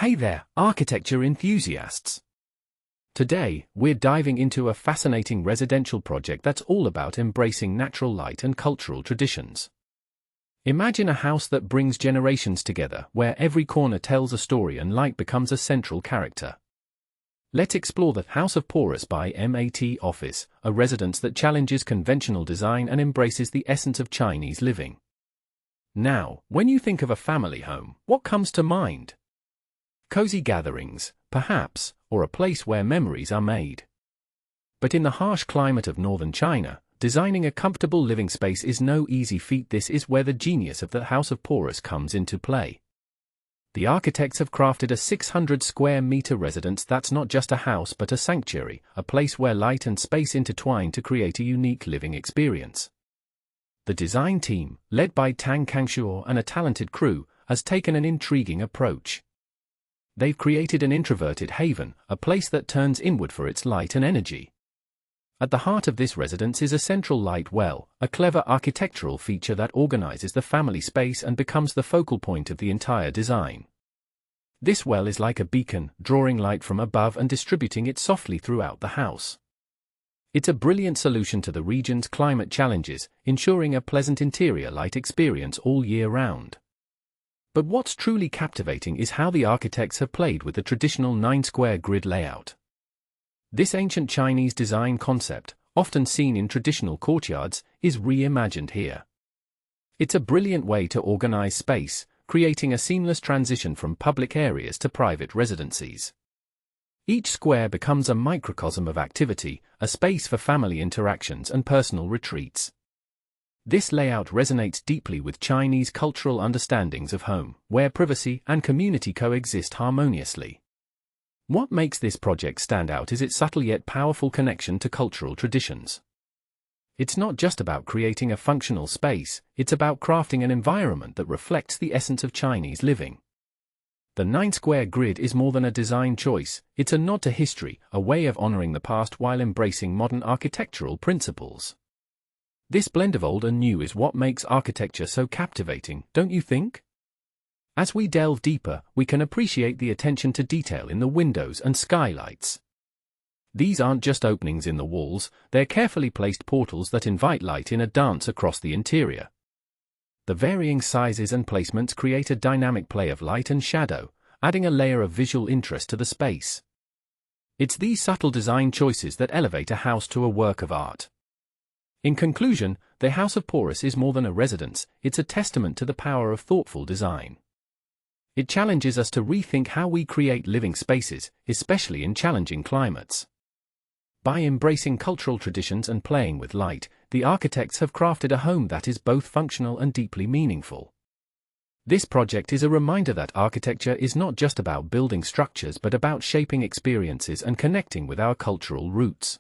Hey there, architecture enthusiasts! Today, we're diving into a fascinating residential project that's all about embracing natural light and cultural traditions. Imagine a house that brings generations together, where every corner tells a story and light becomes a central character. Let's explore the House of Porous by MAT Office, a residence that challenges conventional design and embraces the essence of Chinese living. Now, when you think of a family home, what comes to mind? Cozy gatherings, perhaps, or a place where memories are made. But in the harsh climate of northern China, designing a comfortable living space is no easy feat. This is where the genius of the House of Porous comes into play. The architects have crafted a 600 square meter residence that's not just a house but a sanctuary, a place where light and space intertwine to create a unique living experience. The design team, led by Tang Kangshuo and a talented crew, has taken an intriguing approach. They've created an introverted haven, a place that turns inward for its light and energy. At the heart of this residence is a central light well, a clever architectural feature that organizes the family space and becomes the focal point of the entire design. This well is like a beacon, drawing light from above and distributing it softly throughout the house. It's a brilliant solution to the region's climate challenges, ensuring a pleasant interior light experience all year round. But what's truly captivating is how the architects have played with the traditional 9-square grid layout. This ancient Chinese design concept, often seen in traditional courtyards, is reimagined here. It's a brilliant way to organize space, creating a seamless transition from public areas to private residencies. Each square becomes a microcosm of activity, a space for family interactions and personal retreats. This layout resonates deeply with Chinese cultural understandings of home, where privacy and community coexist harmoniously. What makes this project stand out is its subtle yet powerful connection to cultural traditions. It's not just about creating a functional space, it's about crafting an environment that reflects the essence of Chinese living. The 9-square grid is more than a design choice, it's a nod to history, a way of honoring the past while embracing modern architectural principles. This blend of old and new is what makes architecture so captivating, don't you think? As we delve deeper, we can appreciate the attention to detail in the windows and skylights. These aren't just openings in the walls, they're carefully placed portals that invite light in a dance across the interior. The varying sizes and placements create a dynamic play of light and shadow, adding a layer of visual interest to the space. It's these subtle design choices that elevate a house to a work of art. In conclusion, the House of Porous is more than a residence, it's a testament to the power of thoughtful design. It challenges us to rethink how we create living spaces, especially in challenging climates. By embracing cultural traditions and playing with light, the architects have crafted a home that is both functional and deeply meaningful. This project is a reminder that architecture is not just about building structures but about shaping experiences and connecting with our cultural roots.